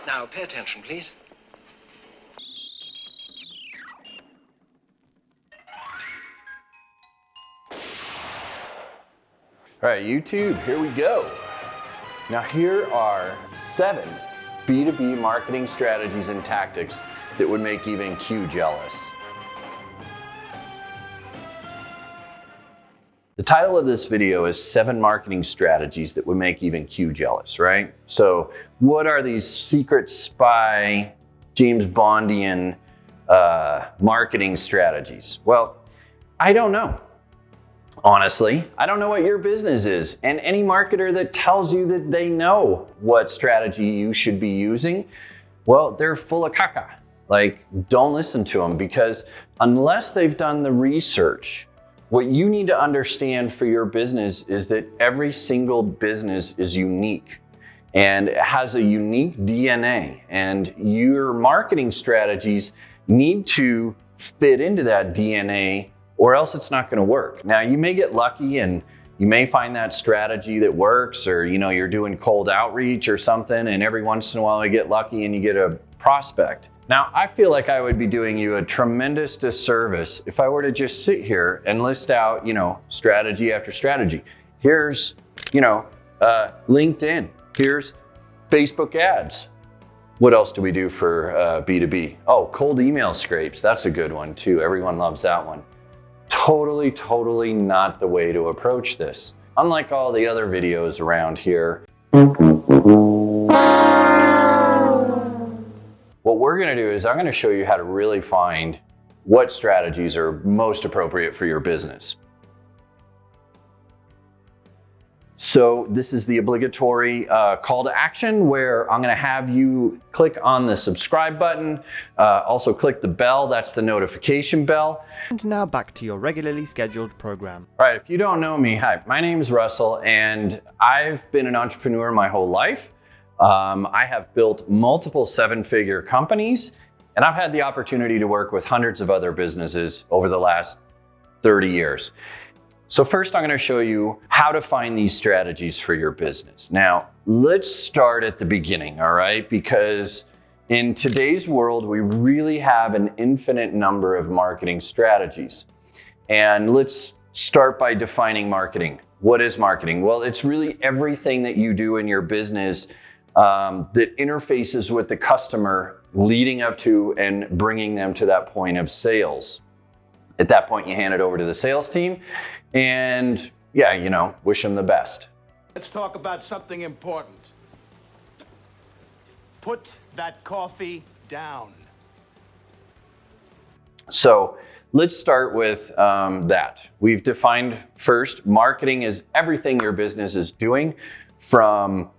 Now, pay attention, please. All right, YouTube, here we go. Now here are 7 B2B marketing strategies and tactics that would make even Q jealous. The title of this video is 7 marketing strategies that would make even Q jealous, right? So what are these secret spy, James Bondian marketing strategies? Well, I don't know. Honestly, I don't know what your business is, and any marketer that tells you that they know what strategy you should be using, well, they're full of caca. Like, don't listen to them, because unless they've done the research, what you need to understand for your business is that every single business is unique and has a unique DNA, and your marketing strategies need to fit into that DNA, or else it's not going to work. Now, you may get lucky and you may find that strategy that works, or you're doing cold outreach or something, and every once in a while you get lucky and you get a prospect. Now, I feel like I would be doing you a tremendous disservice if I were to just sit here and list out, strategy after strategy. Here's, LinkedIn. Here's Facebook ads. What else do we do for B2B? Oh, cold email scrapes. That's a good one too. Everyone loves that one. Totally not the way to approach this. Unlike all the other videos around here, what we're gonna do is I'm gonna show you how to really find what strategies are most appropriate for your business. So this is the obligatory call to action, where I'm gonna have you click on the subscribe button, also click the bell, that's the notification bell. And now back to your regularly scheduled program. All right, if you don't know me, hi, my name is Russell, and I've been an entrepreneur my whole life. I have built multiple 7-figure companies, and I've had the opportunity to work with hundreds of other businesses over the last 30 years. So first, I'm going to show you how to find these strategies for your business. Now, let's start at the beginning, all right? Because in today's world, we really have an infinite number of marketing strategies. And let's start by defining marketing. What is marketing? Well, it's really everything that you do in your business that interfaces with the customer, leading up to and bringing them to that point of sales. At that point, you hand it over to the sales team and wish them the best. Let's talk about something important. Put that coffee down. So let's start with that. We've defined first, marketing is everything your business is doing, from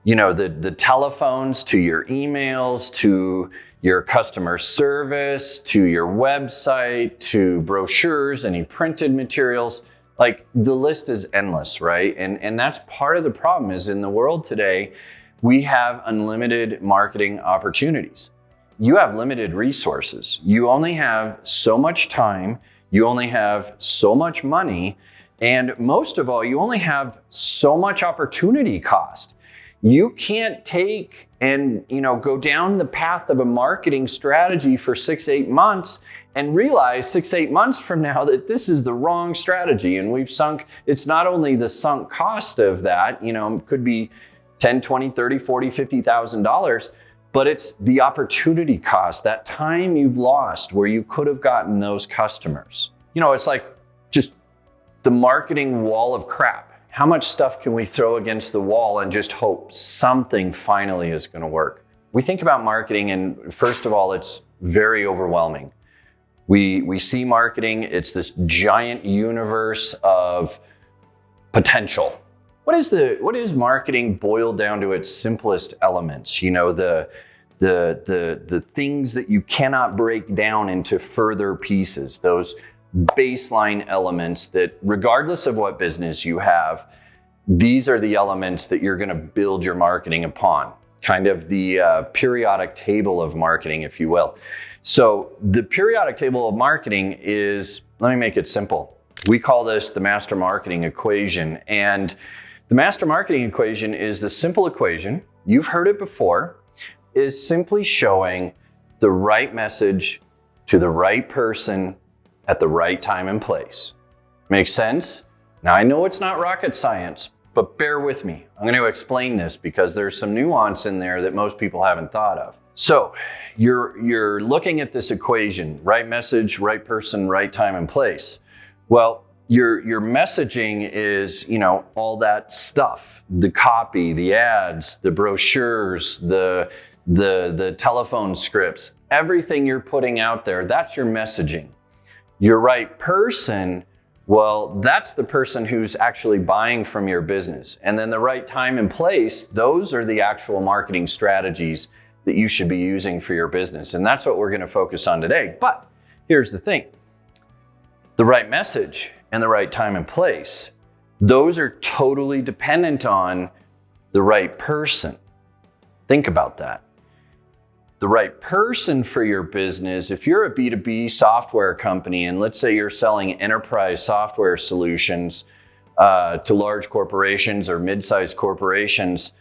the telephones to your emails, to your customer service, to your website, to brochures, any printed materials. Like, the list is endless, right? And that's part of the problem, is in the world today, we have unlimited marketing opportunities. You have limited resources. You only have so much time, you only have so much money, and most of all, you only have so much opportunity cost. You can't take and go down the path of a marketing strategy for 6-8 months and realize 6-8 months from now that this is the wrong strategy, and we've sunk. It's not only the sunk cost of that, could be $10, $20, $30, $40, $50,000, but it's the opportunity cost, that time you've lost where you could have gotten those customers. It's like just the marketing wall of crap. How much stuff can we throw against the wall and just hope something finally is going to work? We think about marketing, and first of all, it's very overwhelming. We see marketing, it's this giant universe of potential. What is marketing boiled down to its simplest elements? The things that you cannot break down into further pieces, those baseline elements that, regardless of what business you have, these are the elements that you're going to build your marketing upon. Kind of the periodic table of marketing, if you will. So the periodic table of marketing is, let me make it simple. We call this the master marketing equation. And the master marketing equation is the simple equation. You've heard it before. is simply showing the right message to the right person at the right time and place. Make sense? Now, I know it's not rocket science, but bear with me. I'm going to explain this because there's some nuance in there that most people haven't thought of. So you're looking at this equation, right message, right person, right time and place. Well, your messaging is, all that stuff, the copy, the ads, the brochures, the telephone scripts, everything you're putting out there, that's your messaging. Your right person, well, that's the person who's actually buying from your business. And then the right time and place, those are the actual marketing strategies that you should be using for your business. And that's what we're going to focus on today. But here's the thing. The right message and the right time and place, those are totally dependent on the right person. Think about that. The right person for your business, if you're a B2B software company, and let's say you're selling enterprise software solutions to large corporations or mid-sized corporations,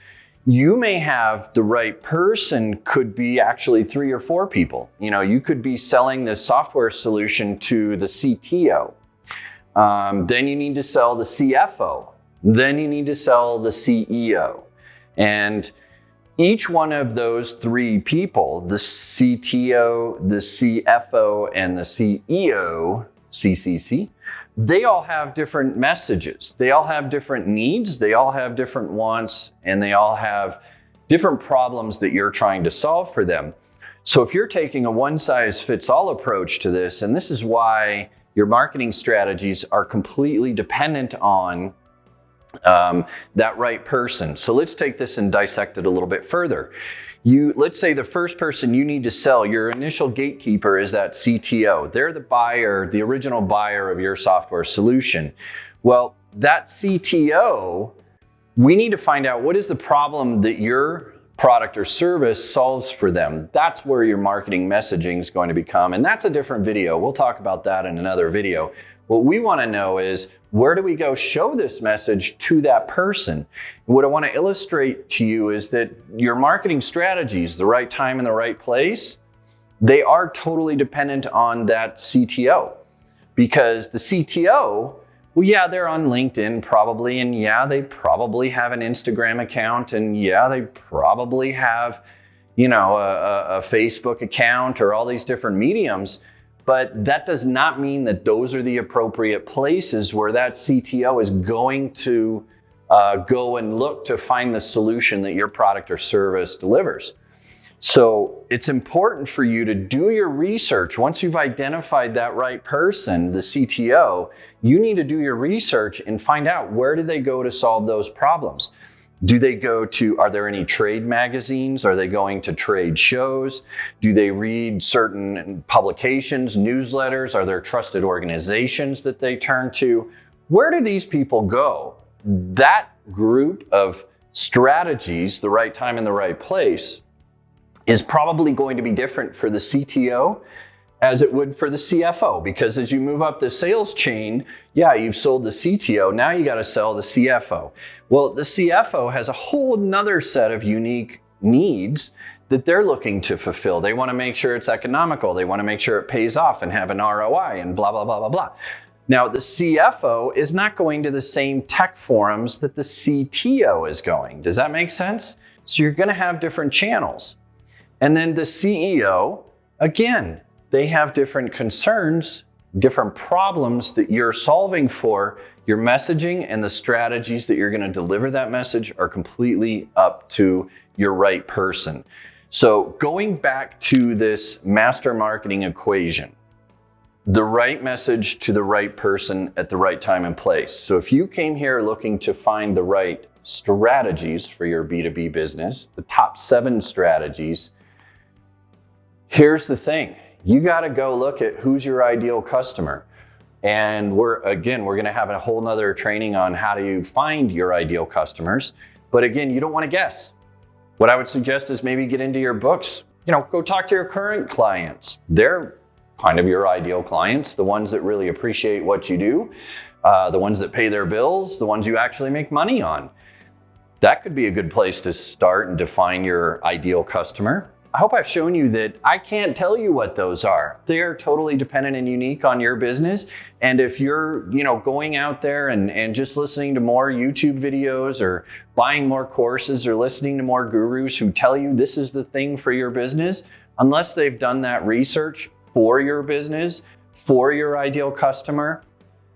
you may have the right person could be actually 3 or 4 people. You could be selling this software solution to the CTO. Then you need to sell the CFO. Then you need to sell the CEO. And each one of those 3 people, the CTO, the CFO, and the CEO, CCC, they all have different messages. They all have different needs. They all have different wants, and they all have different problems that you're trying to solve for them. So if you're taking a one-size-fits-all approach to this, and this is why your marketing strategies are completely dependent on that right person. So let's take this and dissect it a little bit further. Let's say the first person you need to sell, your initial gatekeeper is that CTO. They're the buyer, the original buyer of your software solution. Well, that CTO, we need to find out what is the problem that your product or service solves for them. That's where your marketing messaging is going to become, and that's a different video. We'll talk about that in another video. What we want to know is, where do we go show this message to that person? And what I want to illustrate to you is that your marketing strategies, the right time and the right place, they are totally dependent on that CTO. Because the CTO, well, yeah, they're on LinkedIn probably, and yeah, they probably have an Instagram account, and yeah, they probably have, a Facebook account or all these different mediums. But that does not mean that those are the appropriate places where that CTO is going to go and look to find the solution that your product or service delivers. So it's important for you to do your research. Once you've identified that right person, the CTO, you need to do your research and find out, where do they go to solve those problems? Do they go to, are there any trade magazines? Are they going to trade shows? Do they read certain publications, newsletters? Are there trusted organizations that they turn to? Where do these people go? That group of strategies, the right time and the right place, is probably going to be different for the CTO as it would for the CFO, because as you move up the sales chain, yeah, you've sold the CTO, now you got to sell the CFO. Well, the CFO has a whole nother set of unique needs that they're looking to fulfill. They want to make sure it's economical. They want to make sure it pays off and have an ROI and blah, blah, blah, blah, blah. Now, the CFO is not going to the same tech forums that the CTO is going. Does that make sense? So you're going to have different channels. And then the CEO, again, they have different concerns, different problems that you're solving for. Your messaging and the strategies that you're going to deliver that message are completely up to your right person. So going back to this master marketing equation, the right message to the right person at the right time and place. So if you came here looking to find the right strategies for your B2B business, the top 7 strategies, here's the thing. You got to go look at who's your ideal customer. And we're going to have a whole nother training on how do you find your ideal customers. But again, you don't want to guess. What I would suggest is maybe get into your books. Go talk to your current clients. They're kind of your ideal clients, the ones that really appreciate what you do, the ones that pay their bills, the ones you actually make money on. That could be a good place to start and define your ideal customer. I hope I've shown you that I can't tell you what those are. They are totally dependent and unique on your business. And if you're, going out there and just listening to more YouTube videos or buying more courses or listening to more gurus who tell you this is the thing for your business, unless they've done that research for your business, for your ideal customer,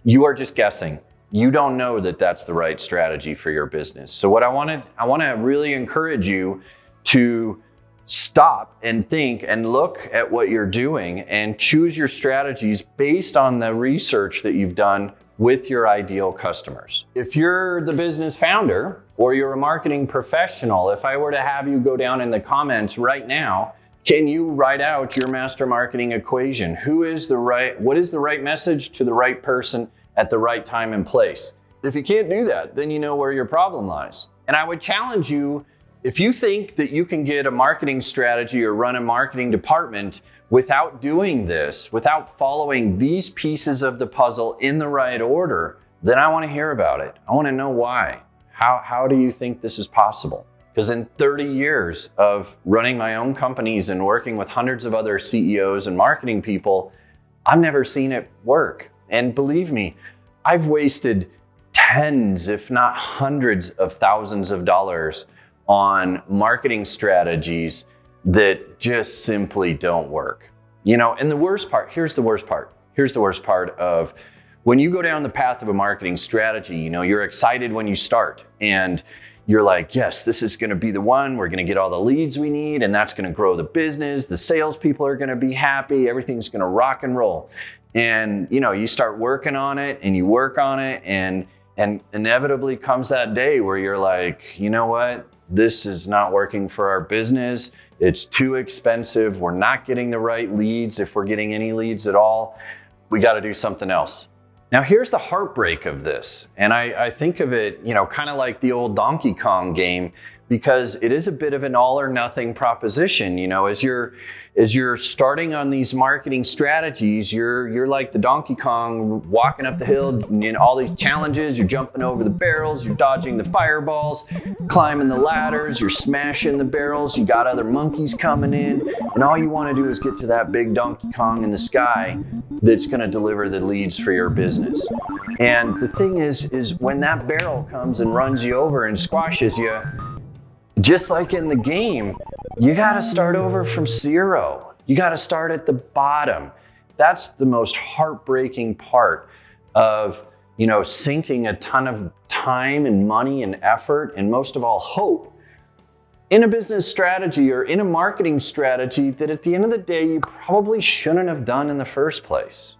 you are just guessing. You don't know that that's the right strategy for your business. So what I want to really encourage you to stop and think and look at what you're doing and choose your strategies based on the research that you've done with your ideal customers. If you're the business founder or you're a marketing professional, if I were to have you go down in the comments right now, can you write out your master marketing equation? What is the right message to the right person at the right time and place? If you can't do that, then you know where your problem lies. And I would challenge you, if you think that you can get a marketing strategy or run a marketing department without doing this, without following these pieces of the puzzle in the right order, then I want to hear about it. I want to know why. How do you think this is possible? Because in 30 years of running my own companies and working with hundreds of other CEOs and marketing people, I've never seen it work. And believe me, I've wasted tens, if not hundreds of thousands of dollars on marketing strategies that just simply don't work. And the worst part, here's the worst part of when you go down the path of a marketing strategy, you're excited when you start and you're like, yes, this is going to be the one. We're going to get all the leads we need and that's going to grow the business. The salespeople are going to be happy. Everything's going to rock and roll. And, you start working on it and you work on it and inevitably comes that day where you're like, you know what? This is not working for our business. It's too expensive. We're not getting the right leads. If we're getting any leads at all, we got to do something else. Now, here's the heartbreak of this. And I think of it, kind of like the old Donkey Kong game, because it is a bit of an all or nothing proposition. As you're starting on these marketing strategies, you're like the Donkey Kong walking up the hill, all these challenges, you're jumping over the barrels, you're dodging the fireballs, climbing the ladders, you're smashing the barrels, you got other monkeys coming in, and all you want to do is get to that big Donkey Kong in the sky that's going to deliver the leads for your business. And the thing is when that barrel comes and runs you over and squashes you, just like in the game, you got to start over from zero. You got to start at the bottom. That's the most heartbreaking part of, sinking a ton of time and money and effort and most of all hope in a business strategy or in a marketing strategy that at the end of the day, you probably shouldn't have done in the first place.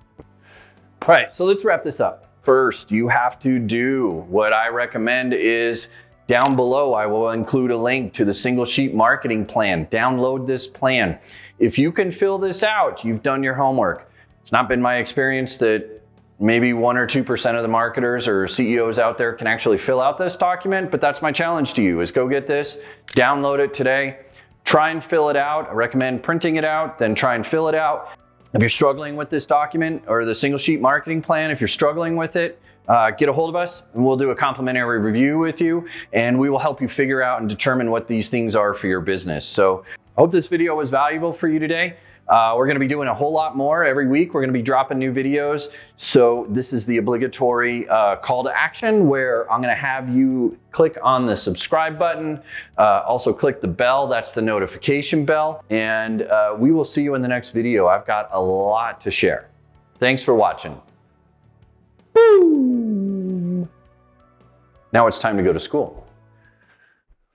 All right, so let's wrap this up. First, you have to do what I recommend is down below, I will include a link to the single sheet marketing plan. Download this plan. If you can fill this out, you've done your homework. It's not been my experience that maybe 1 or 2% of the marketers or CEOs out there can actually fill out this document, but that's my challenge to you is go get this, download it today, try and fill it out. I recommend printing it out, then try and fill it out. If you're struggling with this document or the single sheet marketing plan, if you're struggling with it, get a hold of us and we'll do a complimentary review with you and we will help you figure out and determine what these things are for your business. So I hope this video was valuable for you today. We're going to be doing a whole lot more every week. We're going to be dropping new videos. So this is the obligatory call to action where I'm going to have you click on the subscribe button. Also click the bell. That's the notification bell. And we will see you in the next video. I've got a lot to share. Thanks for watching. Now it's time to go to school.